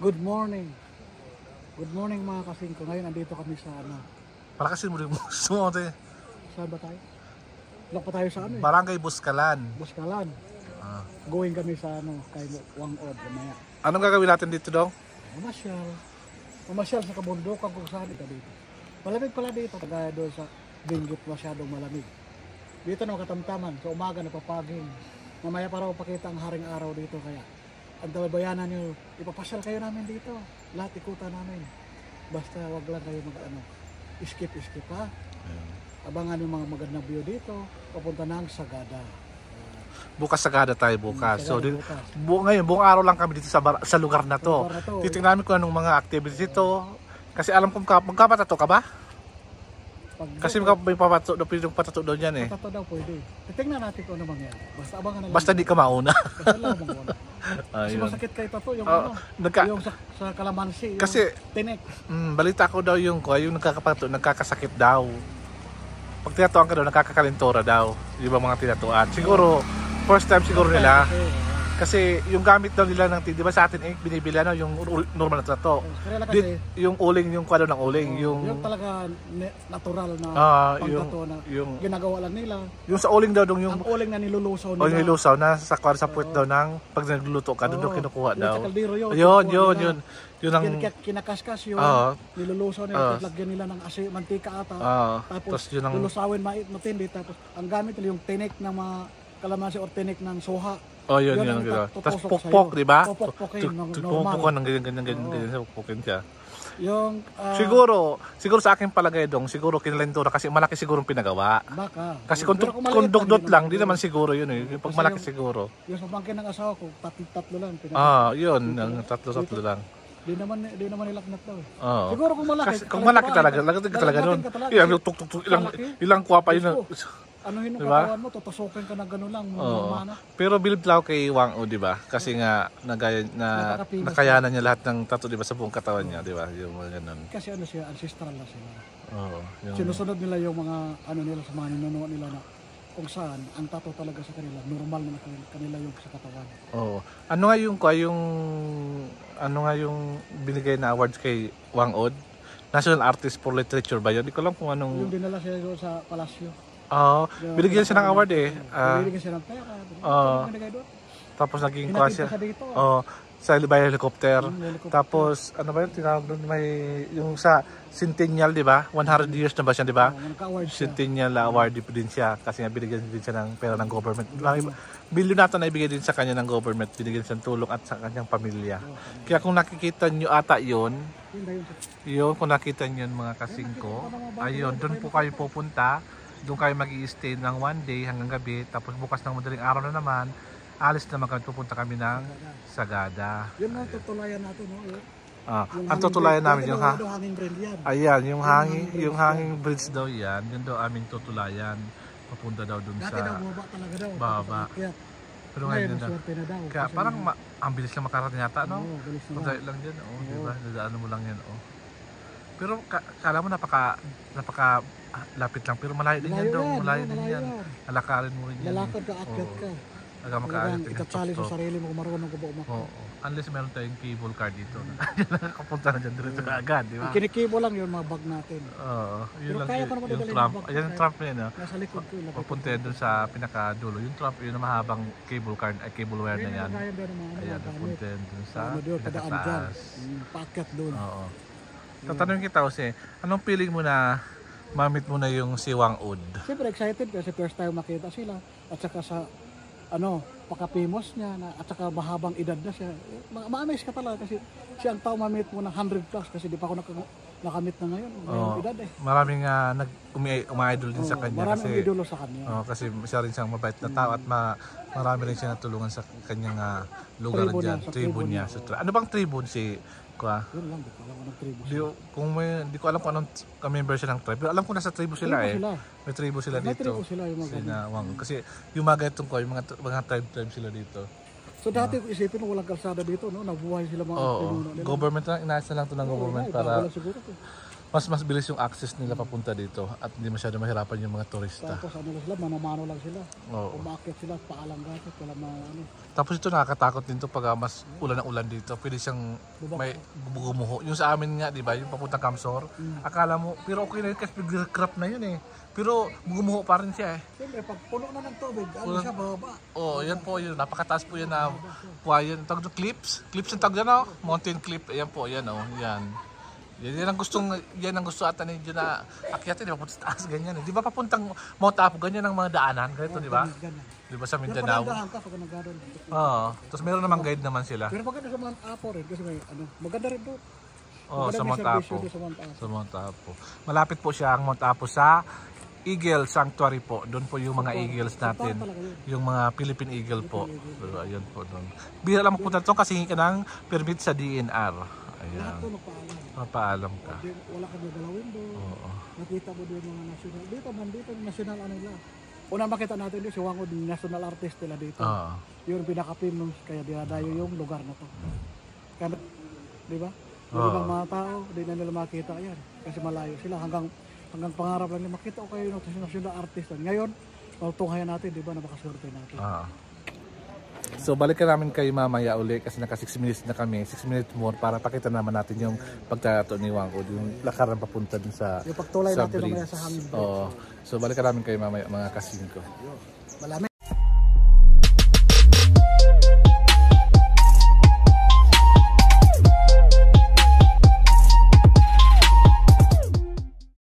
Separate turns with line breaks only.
Good morning. Good morning mga kasingko. Ngayon andito kami sa ano.
Palakasin mo rin mo. Sumote.
Saan ba tayo? Lock pa tayo sa ano eh.
Barangay Buskalan.
Buskalan. Going kami sa ano, kay Wangod. Mamaya.
Anong gagawin natin dito dong?
Mamasyal. Mamasyal sa kabundukan kung saan ito dito. Malamig pala dito. Kagaya doon sa Benguet masyadong malamig. Dito na katamtaman. Sa umaga napapaging. Mamaya para pakita ang haring araw dito kaya. Ang tabayanan nyo, ipapasyal kayo namin dito. Lahat ikutan namin. Basta wag lang kayo mag ano, skip ha. Abangan yung mga magandang view dito. Papunta na ang Sagada.
Bukas Sagada tayo bukas.
Sagada
So
bukas.
ngayon, buong araw lang kami dito sa lugar na to. Titingnan namin kung anong mga activities dito. Kasi alam kong magkapatato ka ba? Kasi may patato daw dyan eh.
Patato daw pwede. Titingnan natin kung ano mangyari. Basta abangan na lang.
Basta di ka mauna.
Basta lang mauna. Kasi masakit kayo tato yung ano. Yung sa kalamansi.
Kasi
tinik.
Balita ko daw yung nagkakapato, nagkakasakit daw. Pag tinatuan ka daw, nakakakalintora daw. Di ba mga tinatuan? Siguro, first time siguro nila. Kasi yung gamit daw nila ng di ba sa atin binibili ano yung normal na tato. Yung uling yung kwado ng uling, yung
talaga natural na pagtato na yung ginagawa lang nila.
Yung sa uling daw yung
ang uling na nilulusaw nila.
O nilulusaw na sa kwado sa puwet daw ng pag nagluluto ka doon kinukuha daw. Yun ang
kinakaskas yung nilulusaw nila tapos lagyan nila ng asin, mantika ata. Tapos yun ang lulusawin matindi tapos ang gamit nila yung tinik ng mga kalamansi or tinik ng soha.
Yun. Tapos pokpok, di ba?
Pokpokin,
normal. Ng ganyan, pokpokin siya.
Yung,
siguro sa akin palagay dong, siguro kinalentura kasi malaki siguro pinagawa.
Baka.
Kasi kung dugdot lang, di naman siguro yun eh. Pag malaki siguro.
Yung sa pangkin ng asawa ko, tatlo lang.
Yun, ang tatlo lang.
Di naman nilaknat daw eh.
Siguro kung malaki talaga, lagay talaga nun. Ilang kuha pa yun.
Anuhin mo katawan mo, tutusukin ka na gano'n lang.
Pero bilib lang kay Wang-o, di ba? Kasi nga, nakayanan niya lahat ng tattoo, di ba, sa buong katawan niya, di ba? Yung mga ganun.
Kasi ano siya, ancestral na siya.
Sinusunod
nila yung mga, nila sa mga ninunuwa nila na kung saan, ang tattoo talaga sa kanila, normal na kanila yung sa katawan.
Ano nga yung binigay na awards kay Wang-o? National Artist for Literature ba yun? Di ko alam kung anong...
Yung dinala siya sa palasyo.
Binigyan siya ng award eh.
Binigyan siya ng pera.
Tapos naging kuha siya. Sa helicopter. Tapos ano ba yun? Tinawag doon yung sa Centennial, di ba? 100 years na ba siya, di ba? Centennial award din siya. Kasi nga binigyan din siya ng pera ng government. Bilyon nata na ibigay din sa kanya ng government. Binigyan siya ng tulong at sa kanyang pamilya. Kaya kung nakikita nyo ata yun, kung nakita nyo mga kasingko, ayun, doon po kayo pupunta. Doon kayo mag-i-stay ng one day hanggang gabi. Tapos bukas ng madaling araw na naman, alis naman kami, pupunta kami ng Sagada.
Yun ang tutulayan natin, no?
Ang tutulayan namin yung
hanging bridge yan.
Ayan, yung hanging bridge daw yan. Yun daw aming tutulayan. Papunta daw doon sa...
Dati daw baba talaga daw.
Baba. Pero ngayon daw. Kaya parang ang bilis lang makarating yata, no? Madali lang yan, diba? Dadaan mo lang yan, Pero kala mo napaka lapit lang, pero malayo din yan daw, malayo din yan. Lalakarin mo rin yan.
Lalakad ka, akyat ka. Ikatsali sa sarili mo kung marunong ka ba umakit.
Unless meron tayong cable car dito. Nakakapunta na dyan diretso na agad, di ba?
Kinikibo lang yung mga bag natin.
Yun lang yung Trump. Ayan yung Trump na yun.
Nasa likod ko.
Papunta yan doon sa pinakadulo. Yung Trump, yun na mahabang cable car, cable wire na yan. Ayan, papunta yan doon sa pinakataas.
Paakyat doon.
Tatanungin kita kasi, anong feeling mo na mamit mo na yung si Wang-o?
Siyempre excited kasi first time makita sila at saka sa pakapimos niya at saka mahabang edad na siya. Ma-amaze ka talaga kasi siya ang tao mamit mo ng 100 plus kasi di pa ako nakamit na ngayon. Edad eh.
Maraming uma-idol din sa kanya.
Maraming idolo sa kanya.
Kasi siya rin siyang mabait na tao at marami rin siya natulungan sa kanyang lugar dyan. Tribo niya. Ano bang tribo si
Yun lang, di ko alam anong tribo siya.
Di ko alam kung anong member siya ng tribe. Pero alam ko nasa tribo sila May tribo sila dito.
May tribo sila yung
mga kasi yung mga ganitong yung mga tribe sila dito.
So dati isipin mo walang kalsada dito, no? Nabuhay sila mga
government lang, inaasa lang to ng government para mas bilis yung access nila papunta dito at hindi masyado mahirapan yung mga turista.
Tapos ano lang sila, mamamano lang sila.
Oo.
Umaakit sila, paalang gatot, wala ano.
Tapos ito nakakatakot din to pag mas ulan ng ulan dito. Pwede siyang may gumuho. Yung sa amin nga, di ba, yung papuntang Kamsor, akala mo, pero okay na yun kasi crop na yun eh. Pero gumuho pa rin siya eh.
Siyempre, pag puno na ng tubig, ano siya, bababa.
Oh, yan po yun. Napakataas po yan na kuwayan. Tawag doon, clips. Clips yung tawag dyan, oh. Mountain clip. Ayan po, yan, oh. Yan. Yan ang gusto ata ni Diyo na akyatin, di ba? Punta sa taas, ganyan. Eh. Di ba papuntang Mount Apo, ganyan ang mga daanan. Ganito, di ba? Di ba sa Mindanao?
Pero ka pag nagkaroon.
Oo. Tapos meron namang guide naman sila.
Pero maganda sa Mount Apo rin, kasi may ano, maganda rin doon.
Oo,
Maganda
sa
may
Mount
servisyo
Apo.
doon sa Mount Apo.
Sa Mount Apo. Malapit po siya ang Mount Apo sa Eagle Sanctuary po. Doon po yung mga eagles natin. Yung mga Philippine Eagle po. So, ayun po doon. Bihira lang magpunta doon kasi hingi ka ng permit sa DNR. Ayan.
Lahat doon magpaalam.
Mapaalam ka.
Wala ka gagalawin doon.
Oo.
Nakita mo doon mga national. Dito national ano nila. Una makita natin doon si Wangod, national artist nila dito.
Oo.
Yung pinaka-pim nung kaya dinadayo yung lugar na to. Kaya, di ba?
Oo.
Yung ibang mga tao, di na nila makita yan. Kasi malayo sila. Hanggang pangarap lang nila, makita ko kayo ng national artist. Ngayon, tunghayan natin, di ba, napakaswerte natin.
Ah. So balikan namin kayo mamaya uli kasi naka 6 minutes na kami, 6 minutes more para pakita naman natin yung pagtato ni Wangod, yung lakaran papunta din sa
yung pagtulay
sa
natin
bridge.
mamaya sa hangin.
Oo. So balikan namin kayo mamaya mga kasingko.
Malami.